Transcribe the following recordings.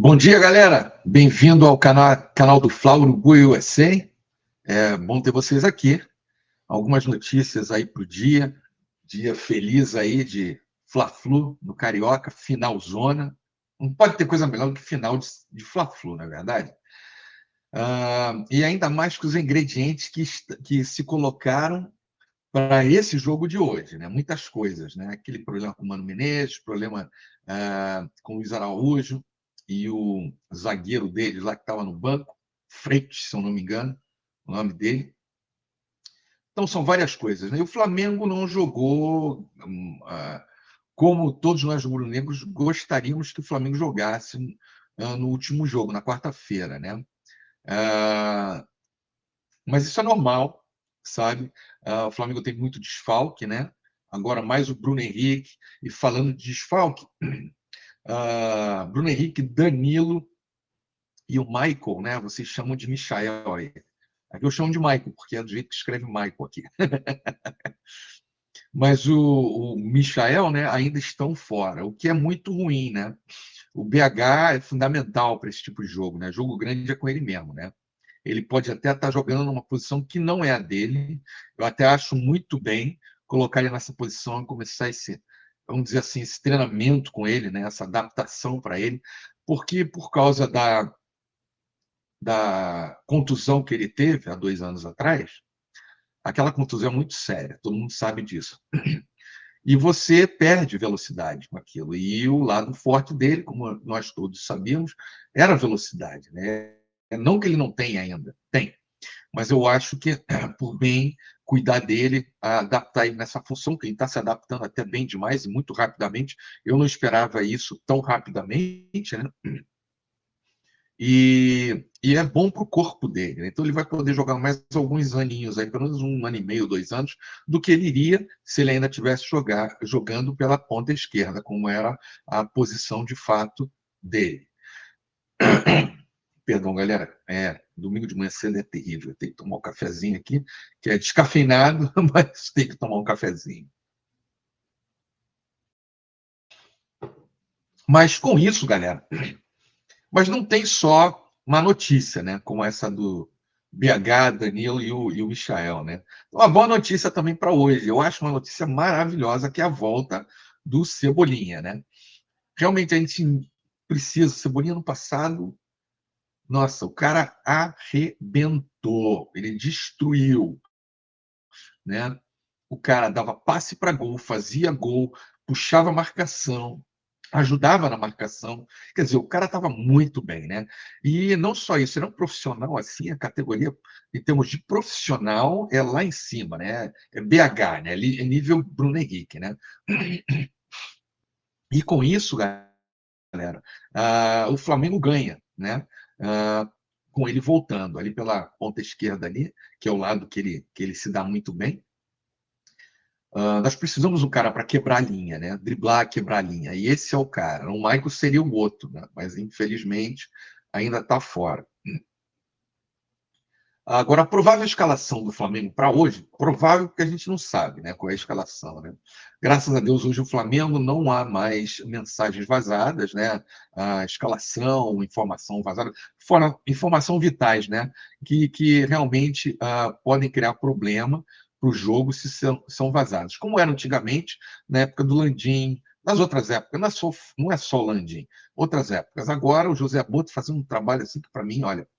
Bom dia, galera. Bem-vindo ao canal do Fla Uruguai USA. É bom ter vocês aqui. Algumas notícias aí para o dia feliz aí de Fla-Flu no Carioca, final zona. Não pode ter coisa melhor do que final de Fla-Flu, não é verdade? E ainda mais com os ingredientes que se colocaram para esse jogo de hoje, né? Muitas coisas, né? Aquele problema com o Mano Menezes, problema com o Luiz Araújo e o zagueiro deles lá que estava no banco, Freitas, se eu não me engano, o nome dele. Então são várias coisas, né? E o Flamengo não jogou como todos nós rubro-negros gostaríamos que o Flamengo jogasse no último jogo, na quarta-feira, né? Mas isso é normal, sabe? O Flamengo tem muito desfalque, né? Agora mais o Bruno Henrique. E falando de desfalque, Bruno Henrique, Danilo e o Michael, né? Vocês chamam de Michael aí. Aqui eu chamo de Michael, porque é do jeito que escreve Michael aqui. Mas o Michael, né, ainda estão fora, o que é muito ruim, né? O BH é fundamental para esse tipo de jogo, né? Jogo grande é com ele mesmo, né? Ele pode até estar jogando numa posição que não é a dele. Eu até acho muito bem colocar ele nessa posição e começar esse, vamos dizer assim, esse treinamento com ele, né? Essa adaptação para ele, porque por causa da contusão que ele teve há 2 anos atrás, aquela contusão é muito séria, todo mundo sabe disso. E você perde velocidade com aquilo. E o lado forte dele, como nós todos sabíamos, era a velocidade, né? Não que ele não tenha ainda, tem. Mas eu acho que, por bem, cuidar dele, adaptar ele nessa função, que ele está se adaptando até bem demais e muito rapidamente. Eu não esperava isso tão rapidamente, né? E é bom para o corpo dele, né? Então ele vai poder jogar mais alguns aninhos, aí, pelo menos 1 ano e meio, 2 anos, do que ele iria se ele ainda estivesse jogando pela ponta esquerda, como era a posição de fato dele. Perdão, galera. Domingo de manhã cedo é terrível. Tem que tomar um cafezinho aqui, que é descafeinado, mas tem que tomar um cafezinho. Mas com isso, galera, mas não tem só uma notícia, né? Como essa do BH, Danilo e o Michael, né? Uma boa notícia também para hoje. Eu acho uma notícia maravilhosa que é a volta do Cebolinha, né? Realmente a gente precisa. Cebolinha no passado, nossa, o cara arrebentou, ele destruiu, né? O cara dava passe para gol, fazia gol, puxava a marcação, ajudava na marcação. Quer dizer, o cara estava muito bem, né? E não só isso, ele é um profissional assim, a categoria, em termos de profissional, é lá em cima, né? É BH, né? É nível Bruno Henrique, né? E com isso, galera, o Flamengo ganha, né? Com ele voltando ali pela ponta esquerda ali, que é o lado que ele se dá muito bem. Nós precisamos de um cara para quebrar a linha, né? Driblar, quebrar a linha. E esse é o cara. O Michael seria o outro, né? Mas infelizmente ainda está fora. Agora, a provável escalação do Flamengo para hoje, provável porque a gente não sabe, né, qual é a escalação, né? Graças a Deus, hoje o Flamengo não há mais mensagens vazadas, né? A escalação, informação vazada, fora informação vitais, né? Que realmente podem criar problema para o jogo se são vazadas. Como era antigamente, na época do Landim, nas outras épocas, não é só o Landim, outras épocas. Agora, o José Boto fazendo um trabalho assim que, para mim, olha,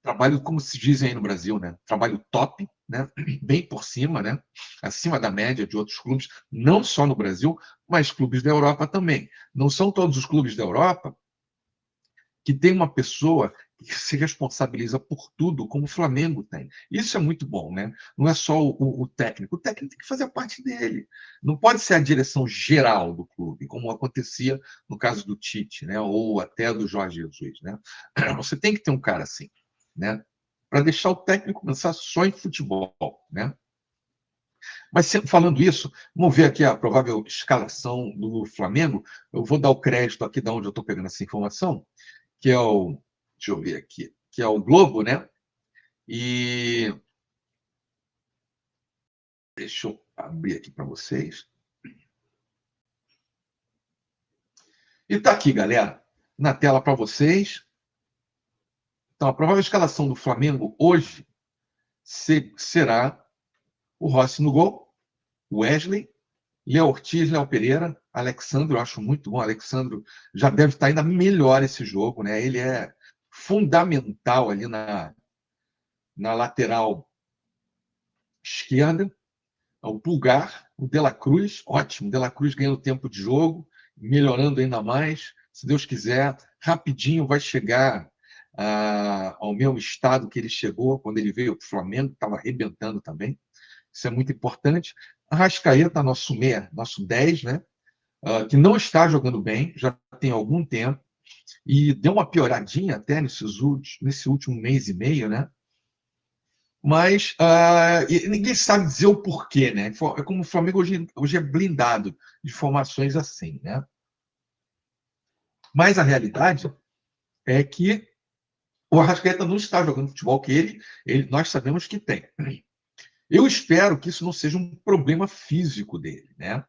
trabalho, como se dizem aí no Brasil, né? Trabalho top, né? Bem por cima, né? Acima da média de outros clubes, não só no Brasil, mas clubes da Europa também. Não são todos os clubes da Europa que tem uma pessoa que se responsabiliza por tudo, como o Flamengo tem. Isso é muito bom, né? Não é só o técnico. O técnico tem que fazer a parte dele. Não pode ser a direção geral do clube, como acontecia no caso do Tite, né? Ou até do Jorge Jesus, né? Você tem que ter um cara assim, né? Para deixar o técnico pensar só em futebol, né? Mas sempre falando isso, vamos ver aqui a provável escalação do Flamengo. Eu vou dar o crédito aqui de onde eu estou pegando essa informação, que é o, deixa eu ver aqui, que é o Globo, né? E deixa eu abrir aqui para vocês. E tá aqui, galera. na tela para vocês. Então, a provável escalação do Flamengo hoje será o Rossi no gol, Wesley, Léo Ortiz, Léo Pereira, Alexandro, eu acho muito bom. Alexandro já deve estar ainda melhor esse jogo, né? Ele é fundamental ali na lateral esquerda. O Pulgar, o De La Cruz, ótimo. De La Cruz ganhando tempo de jogo, melhorando ainda mais. Se Deus quiser, rapidinho vai chegar ao mesmo estado que ele chegou quando ele veio para o Flamengo, estava arrebentando também. Isso é muito importante. Arrascaeta, nosso meia, nosso 10, né? Que não está jogando bem, já tem algum tempo, e deu uma pioradinha até nesse último mês e meio, né? Mas ninguém sabe dizer o porquê, né? É como o Flamengo hoje é blindado de informações assim, né? Mas a realidade é que o Arrascaeta não está jogando futebol que nós sabemos que tem. Eu espero que isso não seja um problema físico dele, né?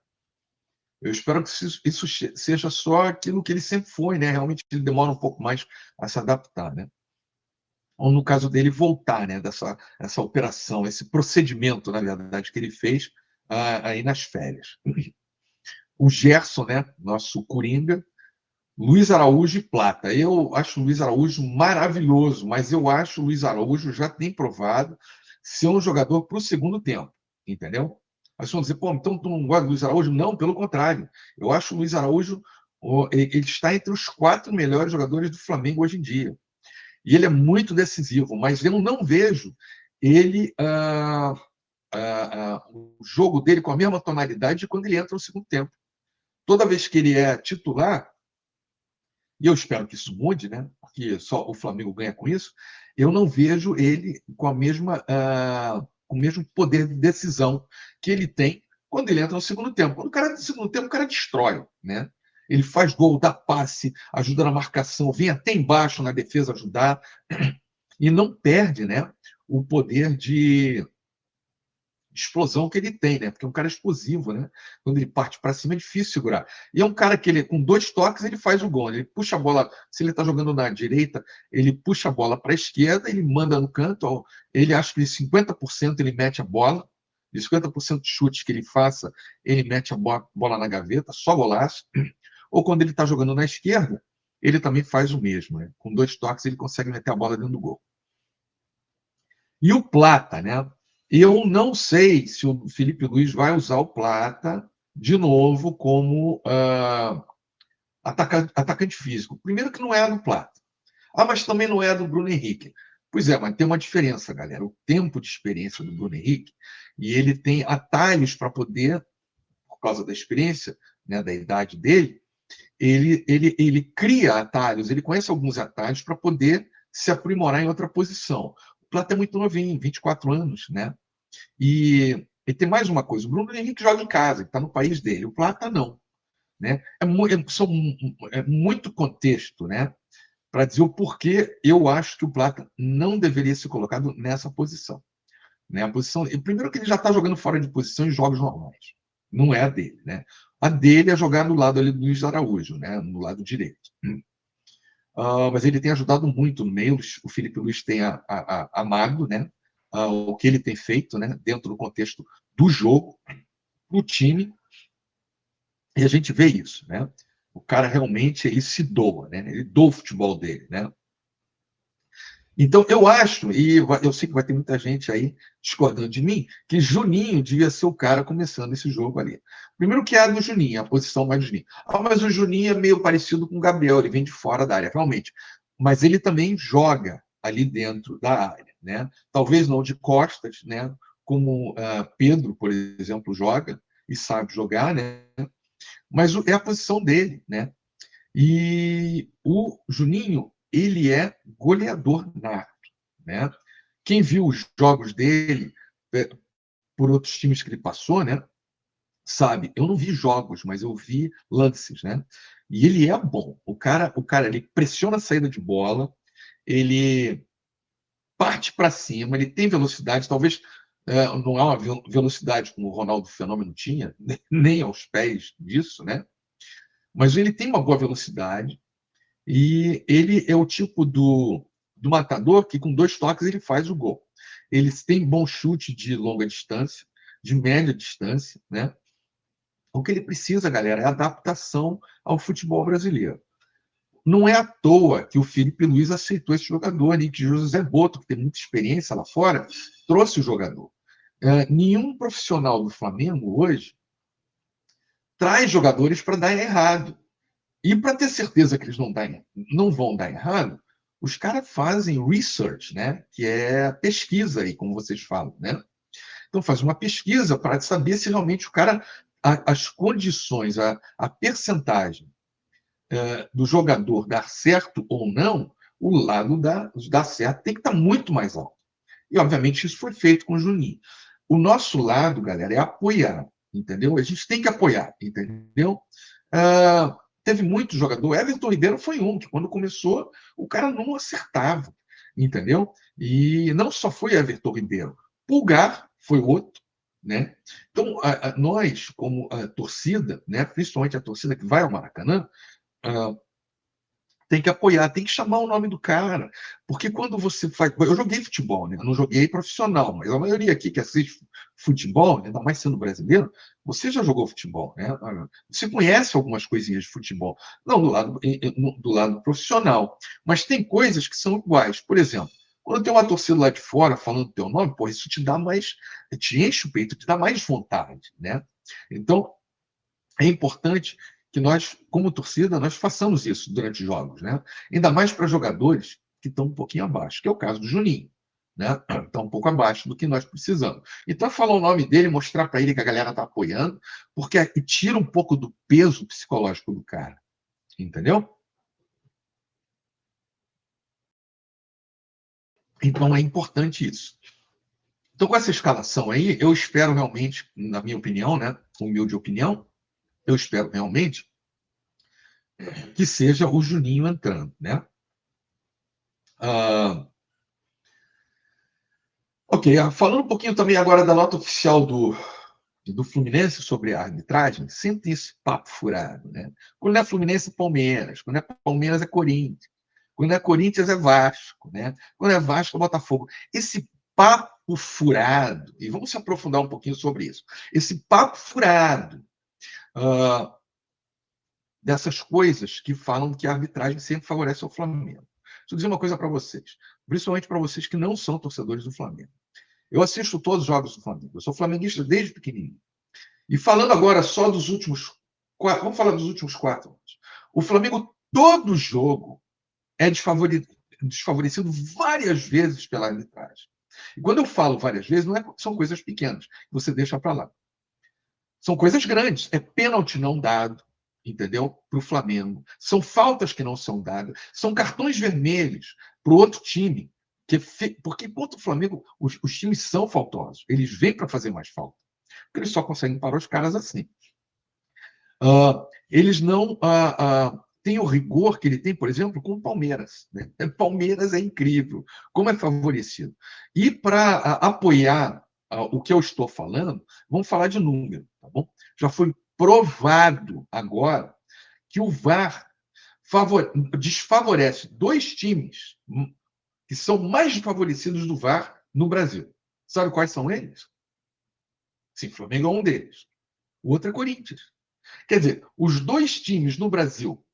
Eu espero que isso seja só aquilo que ele sempre foi, né? Realmente ele demora um pouco mais a se adaptar, né? Ou no caso dele voltar, né? Essa operação, esse procedimento, na verdade, que ele fez aí nas férias. O Gerson, né? Nosso Coringa, Luiz Araújo e Plata. Eu acho o Luiz Araújo maravilhoso, mas eu acho o Luiz Araújo já tem provado ser um jogador para o segundo tempo, entendeu? Mas vão dizer, pô, então tu não gosta do Luiz Araújo? Não, pelo contrário. Eu acho o Luiz Araújo, ele está entre os 4 melhores jogadores do Flamengo hoje em dia. E ele é muito decisivo, mas eu não vejo ele, o jogo dele com a mesma tonalidade de quando ele entra no segundo tempo. Toda vez que ele é titular, e eu espero que isso mude, né? Porque só o Flamengo ganha com isso, eu não vejo ele com com o mesmo poder de decisão que ele tem quando ele entra no segundo tempo. Quando o cara no segundo tempo, o cara destrói, né? Ele faz gol, dá passe, ajuda na marcação, vem até embaixo na defesa ajudar e não perde, né, o poder de explosão que ele tem, né? Porque é um cara explosivo, né? Quando ele parte para cima é difícil segurar. E é um cara que ele, com 2 toques, ele faz o gol. Ele puxa a bola, se ele está jogando na direita, ele puxa a bola para a esquerda, ele manda no canto, ele acha que 50% ele mete a bola, de 50% de chutes que ele faça, ele mete a bola na gaveta, só golaço. Ou quando ele está jogando na esquerda, ele também faz o mesmo, né? Com 2 toques ele consegue meter a bola dentro do gol. E o Plata, né? Eu não sei se o Felipe Luiz vai usar o Plata de novo como atacante físico. Primeiro que não é do Plata. Mas também não é do Bruno Henrique. Pois é, mas tem uma diferença, galera. O tempo de experiência do Bruno Henrique, e ele tem atalhos para poder, por causa da experiência, né, da idade dele, ele cria atalhos, ele conhece alguns atalhos para poder se aprimorar em outra posição. O Plata é muito novinho, 24 anos, né? E tem mais uma coisa: o Bruno Henrique joga em casa, está no país dele, o Plata não. Né? É muito contexto, né, para dizer o porquê eu acho que o Plata não deveria ser colocado nessa posição. Né? A posição, primeiro que ele já está jogando fora de posição em jogos normais, não é a dele. Né? A dele é jogar no lado ali do Luiz Araújo, né, no lado direito. Mas ele tem ajudado muito no meio. O Felipe Luiz tem amado, né, o que ele tem feito, né, dentro do contexto do jogo, do time, e a gente vê isso, né? O cara realmente ele se doa, né? Ele doa o futebol dele, né? Então eu acho, e eu sei que vai ter muita gente aí discordando de mim, que Juninho devia ser o cara começando esse jogo ali. Primeiro que é a do Juninho, a posição mais do Juninho. Mas o Juninho é meio parecido com o Gabriel, ele vem de fora da área, realmente. Mas ele também joga ali dentro da área, né? Talvez não de costas, né? Como Pedro, por exemplo, joga e sabe jogar, né? Mas é a posição dele, né? E o Juninho, ele é goleador nato, né? Quem viu os jogos dele por outros times que ele passou, né? Sabe, eu não vi jogos, mas eu vi lances, né? E ele é bom. O cara, ele pressiona a saída de bola, ele parte para cima, ele tem velocidade, talvez não é uma velocidade como o Ronaldo Fenômeno tinha, nem aos pés disso, né? Mas ele tem uma boa velocidade, E ele é o tipo do matador que, com 2 toques, ele faz o gol. Ele tem bom chute de longa distância, de média distância, né? O que ele precisa, galera, é adaptação ao futebol brasileiro. Não é à toa que o Felipe Luiz aceitou esse jogador, nem que José Boto, que tem muita experiência lá fora, trouxe o jogador. Nenhum profissional do Flamengo hoje traz jogadores para dar errado. E para ter certeza que eles não vão dar errado, os caras fazem research, né? Que é pesquisa aí, como vocês falam, né? Então faz uma pesquisa para saber se realmente o cara, as condições, a percentagem do jogador dar certo ou não, o lado dar certo tem que estar muito mais alto. E, obviamente, isso foi feito com o Juninho. O nosso lado, galera, é apoiar, entendeu? A gente tem que apoiar, entendeu? Teve muito jogador. Everton Ribeiro foi um, que quando começou, o cara não acertava, entendeu? E não só foi Everton Ribeiro. Pulgar foi outro, né? Então, nós, como a torcida, né, principalmente a torcida que vai ao Maracanã, ah, tem que apoiar, tem que chamar o nome do cara. Porque quando você faz. Eu joguei futebol, né? Eu não joguei profissional, mas a maioria aqui que assiste futebol, ainda mais sendo brasileiro, você já jogou futebol, né? Você conhece algumas coisinhas de futebol. Não do lado profissional. Mas tem coisas que são iguais. Por exemplo, quando tem uma torcida lá de fora falando teu nome, pô, isso te dá mais. Te enche o peito, te dá mais vontade, né? Então, é importante que nós, como torcida, nós façamos isso durante os jogos, né? Ainda mais para jogadores que estão um pouquinho abaixo, que é o caso do Juninho, né? Está um pouco abaixo do que nós precisamos. Então, falar o nome dele, mostrar para ele que a galera está apoiando, porque tira um pouco do peso psicológico do cara, entendeu? Então, é importante isso. Então, com essa escalação aí, eu espero realmente, na minha opinião, né? Humilde opinião, eu espero realmente que seja o Juninho entrando, né? Ah, ok, falando um pouquinho também agora da nota oficial do Fluminense sobre a arbitragem, sempre tem esse papo furado, né? Quando é Fluminense, é Palmeiras. Quando é Palmeiras, é Corinthians. Quando é Corinthians, é Vasco, né? Quando é Vasco, é Botafogo. Esse papo furado, e vamos se aprofundar um pouquinho sobre isso, esse papo furado uh, dessas coisas que falam que a arbitragem sempre favorece o Flamengo. Deixa eu dizer uma coisa para vocês, principalmente para vocês que não são torcedores do Flamengo. Eu assisto todos os jogos do Flamengo. Eu sou flamenguista desde pequenininho. E falando agora só dos últimos quatro, vamos falar dos últimos 4 anos. O Flamengo, todo jogo, é desfavorecido várias vezes pela arbitragem. E quando eu falo várias vezes, não são coisas pequenas, você deixa para lá. São coisas grandes. É pênalti não dado, entendeu? Para o Flamengo. São faltas que não são dadas. São cartões vermelhos para o outro time. Porque enquanto o Flamengo, os times são faltosos. Eles vêm para fazer mais falta. Porque eles só conseguem parar os caras assim. Eles não têm o rigor que ele tem, por exemplo, com o Palmeiras. Né? Palmeiras é incrível, como é favorecido. E para apoiar o que eu estou falando, vamos falar de número, tá bom? Já foi provado agora que o VAR desfavorece 2 times que são mais desfavorecidos do VAR no Brasil. Sabe quais são eles? Sim, Flamengo é um deles. O outro é Corinthians. Quer dizer, os 2 times no Brasil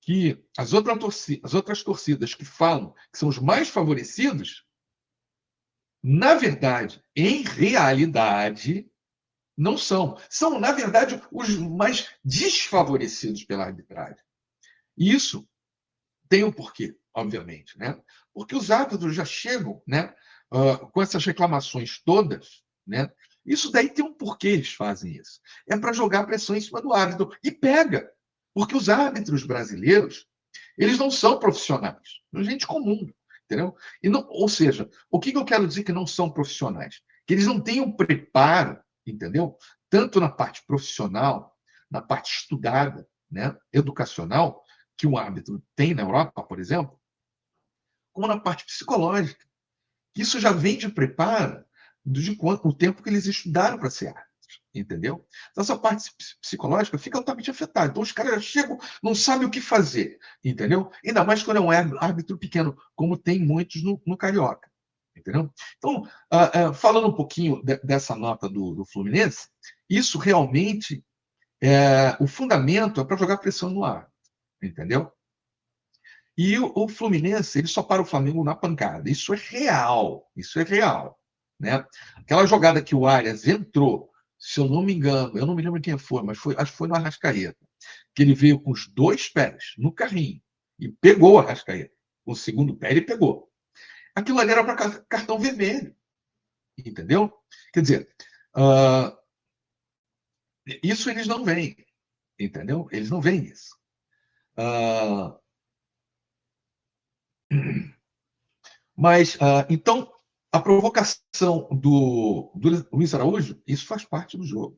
que as outras torcidas que falam que são os mais favorecidos, na verdade, em realidade, não são. São, na verdade, os mais desfavorecidos pela arbitragem. E isso tem um porquê, obviamente, né? Porque os árbitros já chegam, né, com essas reclamações todas, né? Isso daí tem um porquê eles fazem isso. É para jogar pressão em cima do árbitro. E pega. Porque os árbitros brasileiros, eles não são profissionais. São gente comum, entendeu? E não, ou seja, o que eu quero dizer que não são profissionais? Que eles não têm o preparo, entendeu? Tanto na parte profissional, na parte estudada, né, educacional, que um árbitro tem na Europa, por exemplo, como na parte psicológica. Isso já vem de preparo o tempo que eles estudaram para ser árbitro. entendeu? Então, essa parte psicológica fica altamente afetada. Então, os caras já chegam, não sabem o que fazer, entendeu? Ainda mais quando é um árbitro pequeno, como tem muitos no Carioca, entendeu? Então, falando um pouquinho dessa nota do Fluminense, isso realmente, o fundamento é para jogar pressão no ar, entendeu? E o Fluminense, ele só para o Flamengo na pancada. Isso é real, isso é real, né? Aquela jogada que o Arias entrou, se eu não me engano, eu não me lembro quem foi, mas acho que foi no Arrascaeta, que ele veio com os dois pés no carrinho e pegou o Arrascaeta. O segundo pé ele pegou. Aquilo ali era para cartão vermelho, entendeu? Quer dizer, uh, isso eles não veem, entendeu? Eles não veem isso. Uh, então, a provocação do Luiz Araújo, isso faz parte do jogo.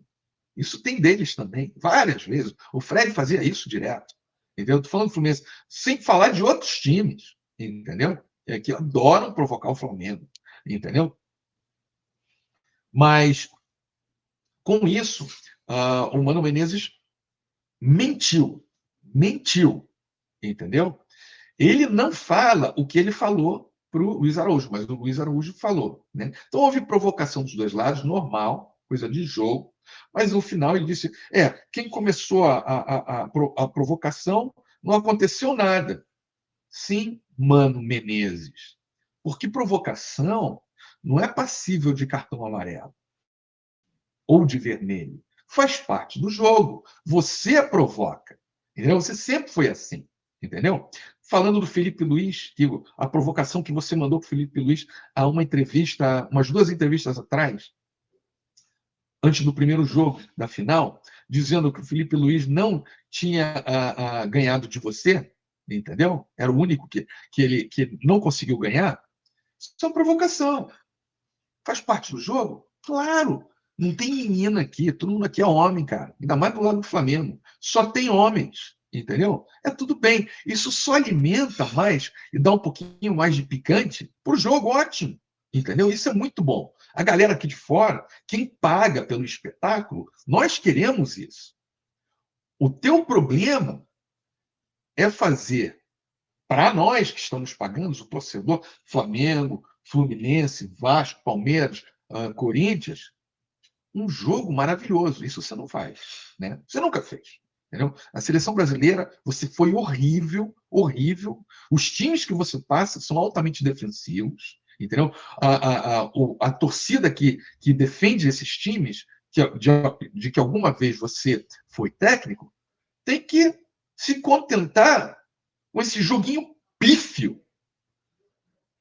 Isso tem deles também, várias vezes. O Fred fazia isso direto. Entendeu? Estou falando do Fluminense, sem falar de outros times, entendeu? Que adoram provocar o Flamengo, entendeu? Mas, com isso, o Mano Menezes mentiu, entendeu? Ele não fala o que ele falou para o Luiz Araújo, mas o Luiz Araújo falou, né? Então houve provocação dos dois lados, normal, coisa de jogo, mas no final ele disse: quem começou a provocação não aconteceu nada. Sim, Mano Menezes, porque provocação não é passível de cartão amarelo ou de vermelho. Faz parte do jogo. Você a provoca. Entendeu? Você sempre foi assim. Entendeu? Falando do Felipe Luiz, a provocação que você mandou para o Felipe Luiz a uma entrevista, umas 2 entrevistas atrás, antes do primeiro jogo da final, dizendo que o Felipe Luiz não tinha ganhado de você, entendeu? Era o único que ele não conseguiu ganhar. Isso é uma provocação. Faz parte do jogo? Claro. Não tem menina aqui, todo mundo aqui é homem, cara. Ainda mais do lado do Flamengo. Só tem homens, entendeu? É tudo bem. Isso só alimenta mais e dá um pouquinho mais de picante pro jogo, ótimo. Entendeu? Isso é muito bom. A galera aqui de fora, quem paga pelo espetáculo, nós queremos isso. O teu problema é fazer, para nós que estamos pagando, o torcedor, Flamengo, Fluminense, Vasco, Palmeiras, Corinthians, um jogo maravilhoso. Isso você não faz, né? Você nunca fez. Entendeu? A seleção brasileira, você foi horrível, horrível. Os times que você passa são altamente defensivos, entendeu? A torcida que defende esses times, de que alguma vez você foi técnico, tem que se contentar com esse joguinho pífio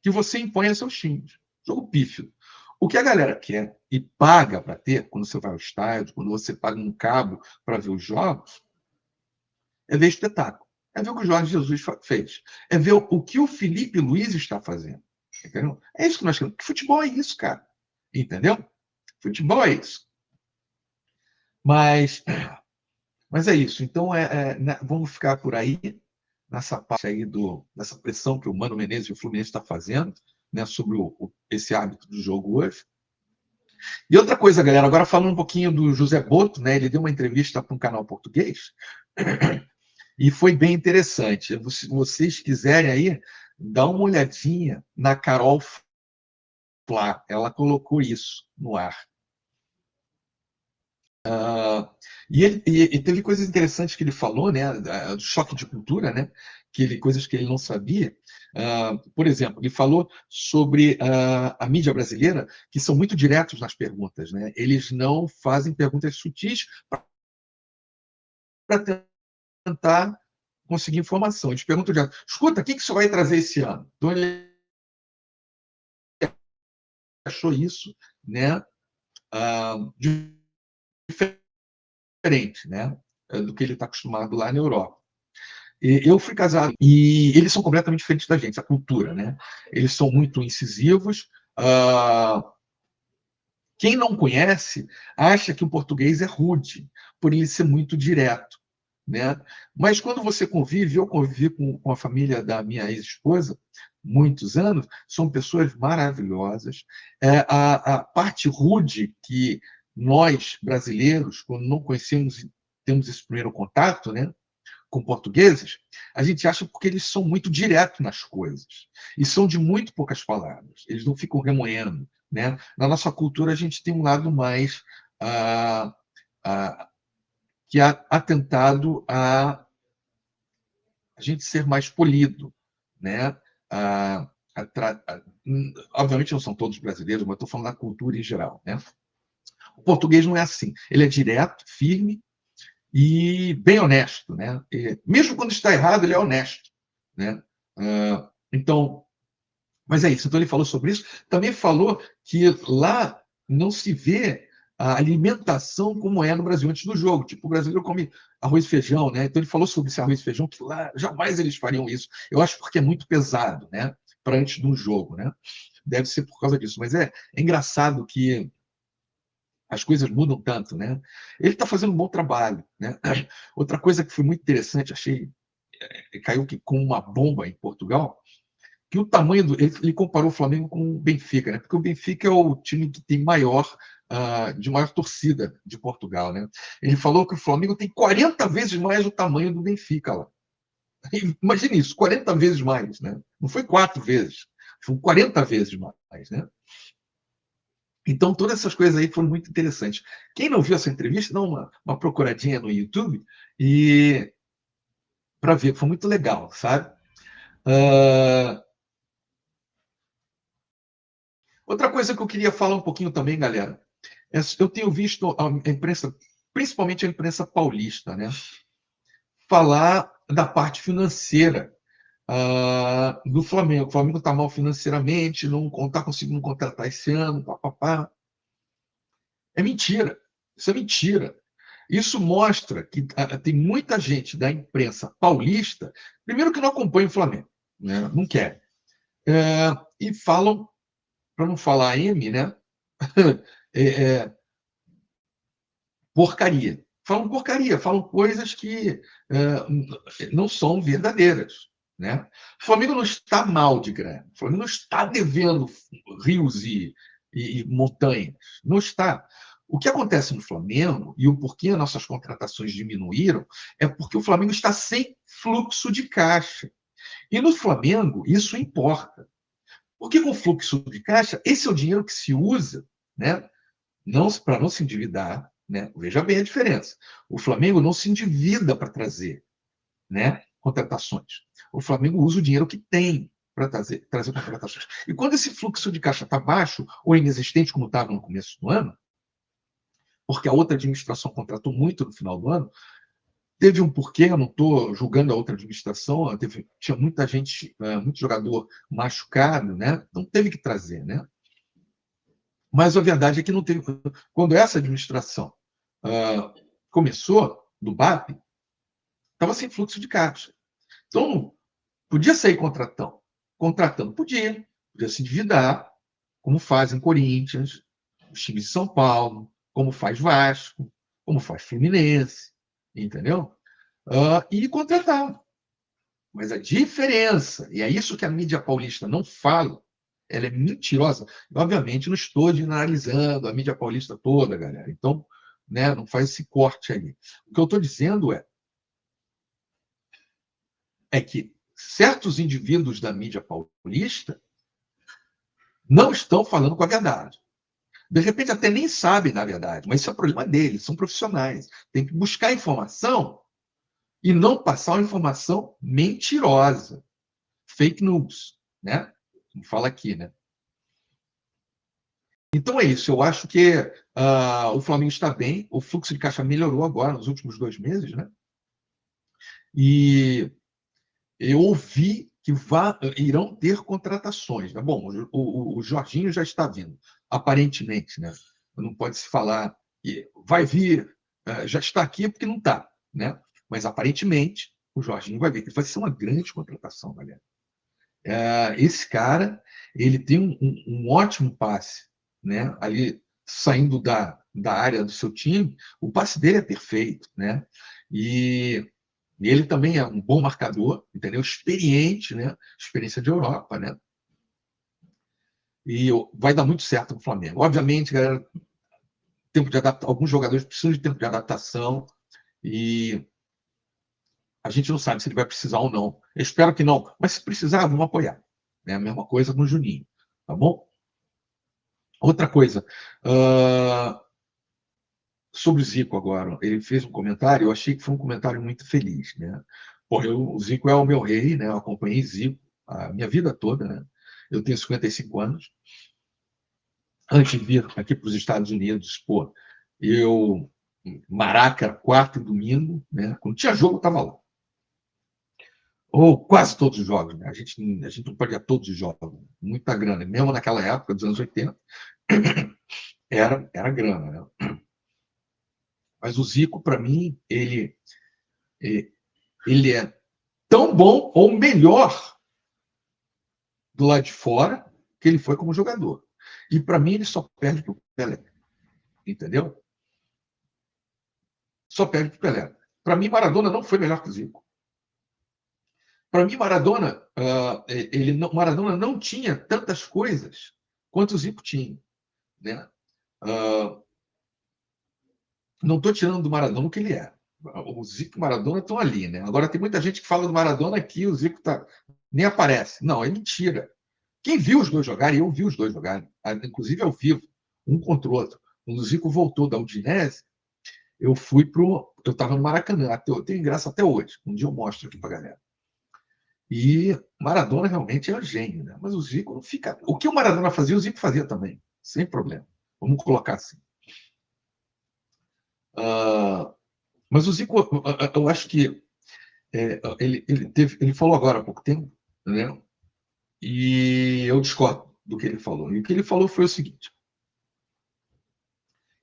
que você impõe a seus times. Jogo pífio. O que a galera quer e paga para ter, quando você vai ao estádio, quando você paga um cabo para ver os jogos, é ver espetáculo. É ver o que o Jorge Jesus fez. É ver o que o Felipe Luiz está fazendo. Entendeu? É isso que nós queremos. Futebol é isso, cara. Entendeu? Futebol é isso. Mas é isso. Então, né, vamos ficar por aí, nessa parte aí dessa pressão que o Mano Menezes e o Fluminense está fazendo, né, sobre esse hábito do jogo hoje. E outra coisa, galera, agora falando um pouquinho do José Boto, né, ele deu uma entrevista para um canal português e foi bem interessante. Se vocês quiserem aí, dá uma olhadinha na Carol Flá, ela colocou isso no ar. E teve coisas interessantes que ele falou, né, do choque de cultura, né, coisas que ele não sabia. Por exemplo, ele falou sobre a mídia brasileira, que são muito diretos nas perguntas, né? Eles não fazem perguntas sutis para tentar conseguir informação. Eles perguntam direto: escuta, o que você vai trazer esse ano? Então ele achou isso, né, diferente, né, do que ele está acostumado lá na Europa. Eu fui casado e eles são completamente diferentes da gente, a cultura, né? Eles são muito incisivos. Quem não conhece acha que o português é rude, por ele ser muito direto, né? Mas quando você convive, eu convivi com a família da minha ex-esposa muitos anos, são pessoas maravilhosas. A parte rude que nós, brasileiros, quando não conhecemos e temos esse primeiro contato, né, com portugueses, a gente acha porque eles são muito diretos nas coisas e são de muito poucas palavras. Eles não ficam remoendo, né? Na nossa cultura, a gente tem um lado mais ah, ah, que é atentado a gente ser mais polido, né? Ah, obviamente não são todos brasileiros, mas estou falando da cultura em geral, né? O português não é assim. Ele é direto, firme e bem honesto, né? E, mesmo quando está errado, ele é honesto, né? Então, mas é isso. Então ele falou sobre isso. Também falou que lá não se vê a alimentação como é no Brasil antes do jogo. Tipo, o brasileiro come arroz e feijão, né? Então ele falou sobre esse arroz e feijão que lá jamais eles fariam isso. Eu acho porque é muito pesado, né? Para antes de um jogo, né? Deve ser por causa disso. Mas é engraçado que as coisas mudam tanto, né? Ele está fazendo um bom trabalho, né? Outra coisa que foi muito interessante, achei, caiu com uma bomba em Portugal, que o tamanho do. Ele comparou o Flamengo com o Benfica, né? Porque o Benfica é o time que tem de maior torcida de Portugal, né? Ele falou que o Flamengo tem 40 vezes mais o tamanho do Benfica lá. Imagine isso, 40 vezes mais, né? Não foi 4 vezes, foi 40 vezes mais, né? Então, todas essas coisas aí foram muito interessantes. Quem não viu essa entrevista, dá uma procuradinha no YouTube e para ver, foi muito legal, sabe? Uh, Outra coisa que eu queria falar um pouquinho também, galera, eu tenho visto a imprensa, principalmente a imprensa paulista, né, falar da parte financeira do Flamengo. O Flamengo está mal financeiramente, não está conseguindo contratar esse ano, papapá. É mentira. Isso é mentira. Isso mostra que tem muita gente da imprensa paulista, primeiro que não acompanha o Flamengo, né, não quer, e falam, para não falar M, né, é, é, porcaria. Falam porcaria, falam coisas que não são verdadeiras. Né? O Flamengo não está mal de grana, o Flamengo não está devendo rios e montanhas, não está. O que acontece no Flamengo e o porquê as nossas contratações diminuíram é porque o Flamengo está sem fluxo de caixa. E no Flamengo isso importa. Porque com fluxo de caixa, esse é o dinheiro que se usa, né, não para não se endividar, né? Veja bem a diferença. O Flamengo não se endivida para trazer, né, contratações. O Flamengo usa o dinheiro que tem para trazer contratações. E quando esse fluxo de caixa está baixo ou inexistente, como estava no começo do ano, porque a outra administração contratou muito no final do ano, teve um porquê, eu não estou julgando a outra administração, tinha muita gente, muito jogador machucado, né? Então teve que trazer, né? Mas a verdade é que não teve. Quando essa administração começou, do BAP, estava sem fluxo de caixa. Então, podia sair contratando, podia se endividar, como fazem Corinthians, os times de São Paulo, como faz Vasco, como faz Fluminense, entendeu? E contratar. Mas a diferença, e é isso que a mídia paulista não fala, ela é mentirosa. Obviamente, não estou generalizando a mídia paulista toda, galera. Então, né, não faz esse corte aí. O que eu estou dizendo é que certos indivíduos da mídia paulista não estão falando com a verdade. De repente, até nem sabem da verdade, mas isso é problema deles, são profissionais. Tem que buscar informação e não passar uma informação mentirosa. Fake news, né? Como fala aqui, né? Então é isso. Eu acho que o Flamengo está bem, o fluxo de caixa melhorou agora nos últimos 2 meses, né? E eu ouvi que irão ter contratações. Né? Bom, o Jorginho já está vindo, aparentemente, né? Não pode se falar que vai vir, já está aqui porque não está, né? Mas aparentemente o Jorginho vai vir. Vai ser uma grande contratação, galera. Esse cara, ele tem um ótimo passe, né? Ali saindo da área do seu time, o passe dele é perfeito, né? E ele também é um bom marcador, entendeu? Experiente, né? Experiência de Europa, né? E vai dar muito certo no Flamengo. Obviamente, galera, tempo de adaptação. Alguns jogadores precisam de tempo de adaptação e a gente não sabe se ele vai precisar ou não. Eu espero que não, mas se precisar, vamos apoiar. É a mesma coisa com o Juninho, tá bom? Outra coisa, sobre o Zico agora, ele fez um comentário, eu achei que foi um comentário muito feliz, né? Porque o Zico é o meu rei, né? Eu acompanhei Zico a minha vida toda, né? Eu tenho 55 anos. Antes de vir aqui para os Estados Unidos, pô, eu Maraca, quarto e domingo, né? Quando tinha jogo, eu estava lá. Ou quase todos os jogos, né? A gente não pode ir a todos os jogos. Muita grana. Mesmo naquela época, dos anos 80, era grana, né? Mas o Zico, para mim, ele é tão bom ou melhor do lado de fora que ele foi como jogador. E para mim, ele só perde para o Pelé. Entendeu? Só perde para o Pelé. Para mim, Maradona não foi melhor que o Zico. Para mim, Maradona não tinha tantas coisas quanto o Zico tinha. Né? Não estou tirando do Maradona o que ele é. O Zico e o Maradona estão ali. Né? Agora, tem muita gente que fala do Maradona que o Zico nem aparece. Não, é mentira. Quem viu os dois jogarem, eu vi os dois jogarem, inclusive ao vivo, um contra o outro. Quando o Zico voltou da Udinese, eu estava no Maracanã, eu tenho graça até hoje. Um dia eu mostro aqui para a galera. E Maradona realmente é um gênio, né? Mas o Zico não fica. O que o Maradona fazia, o Zico fazia também, sem problema. Vamos colocar assim. Mas o Zico, eu acho que ele falou agora há pouco tempo, né? E eu discordo do que ele falou. E o que ele falou foi o seguinte: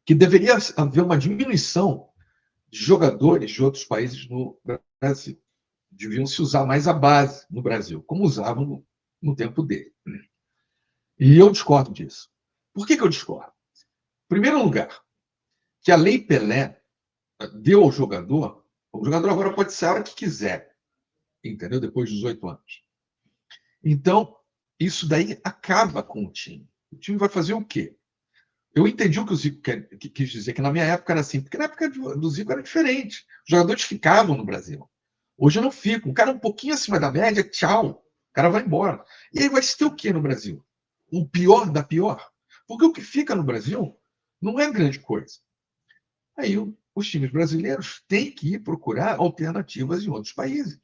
que deveria haver uma diminuição de jogadores de outros países no Brasil. Deviam se usar mais a base no Brasil, como usavam no tempo dele. E eu discordo disso. Por que eu discordo? Em primeiro lugar, que a Lei Pelé deu ao jogador, o jogador agora pode ser a hora que quiser, entendeu? Depois dos 18 anos. Então, isso daí acaba com o time. O time vai fazer o quê? Eu entendi o que o Zico quis dizer, que na minha época era assim, porque na época do Zico era diferente. Os jogadores ficavam no Brasil. Hoje não ficam. O cara um pouquinho acima da média, tchau. O cara vai embora. E aí vai se ter o quê no Brasil? O pior da pior? Porque o que fica no Brasil não é grande coisa. Aí os times brasileiros têm que ir procurar alternativas em outros países.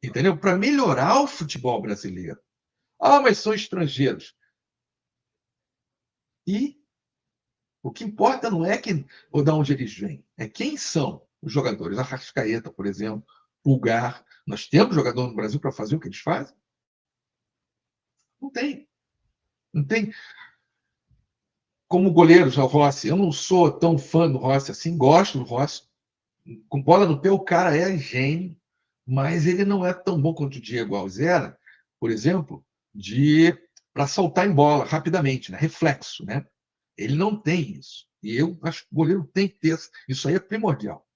Entendeu? Para melhorar o futebol brasileiro. Ah, mas são estrangeiros. E o que importa não é quem, ou de onde eles vêm, é quem são os jogadores. A Arrascaeta, por exemplo, Pulgar. Nós temos jogador no Brasil para fazer o que eles fazem? Não tem. Não tem. Como goleiro, já o Rossi. Eu não sou tão fã do Rossi assim, gosto do Rossi. Com bola no pé, o cara é gênio, mas ele não é tão bom quanto o Diego Alves era, por exemplo, para saltar em bola rapidamente, né? Reflexo, né? Ele não tem isso. E eu acho que o goleiro tem que ter. Isso aí é primordial.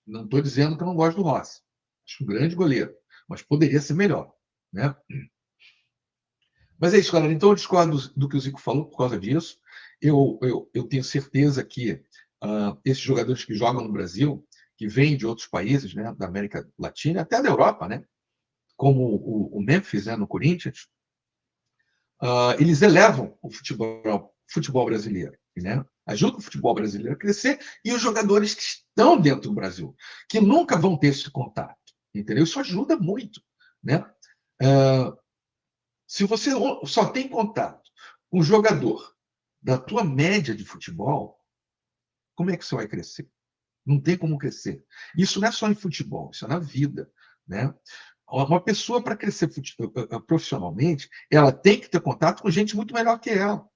Não estou dizendo que eu não gosto do Rossi. Acho um grande goleiro, mas poderia ser melhor, né? Mas é isso, galera. Então eu discordo do que o Zico falou por causa disso. Eu tenho certeza que esses jogadores que jogam no Brasil, que vêm de outros países, né, da América Latina, até da Europa, né, como o Memphis, né, no Corinthians, eles elevam o futebol brasileiro, né? Ajudam o futebol brasileiro a crescer e os jogadores que estão dentro do Brasil, que nunca vão ter esse contato, entendeu? Isso ajuda muito, né? Se você só tem contato com um jogador da tua média de futebol, como é que você vai crescer? Não tem como crescer. Isso não é só em futebol, isso é na vida, né? Uma pessoa, para crescer profissionalmente, ela tem que ter contato com gente muito melhor que ela,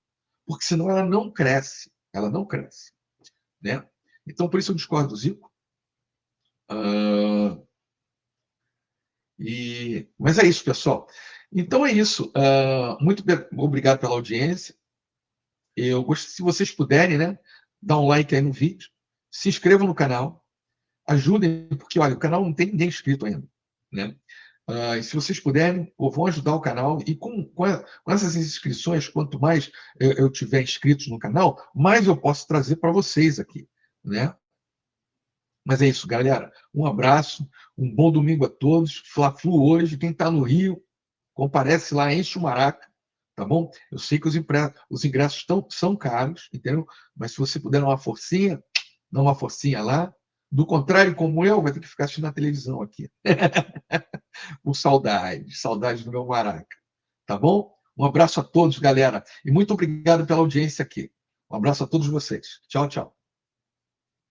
porque senão ela não cresce. Ela não cresce, né? Então, por isso eu discordo do Zico. Mas é isso, pessoal. Então é isso. Muito obrigado pela audiência. Se vocês puderem, né, dar um like aí no vídeo, se inscrevam no canal, ajudem, porque olha, o canal não tem ninguém inscrito ainda, né? E se vocês puderem, pô, vão ajudar o canal. E com essas inscrições, quanto mais eu tiver inscritos no canal, mais eu posso trazer para vocês aqui, né? Mas é isso, galera. Um abraço, um bom domingo a todos. Fla-Flu hoje. Quem está no Rio, comparece lá, enche o Maraca, tá bom? Eu sei que os ingressos são caros, entendeu? Mas se você puder dar uma forcinha, dá uma forcinha lá. Do contrário, como eu, vai ter que ficar assistindo na televisão aqui. Com saudade, saudade do meu Maraca. Tá bom? Um abraço a todos, galera. E muito obrigado pela audiência aqui. Um abraço a todos vocês. Tchau, tchau.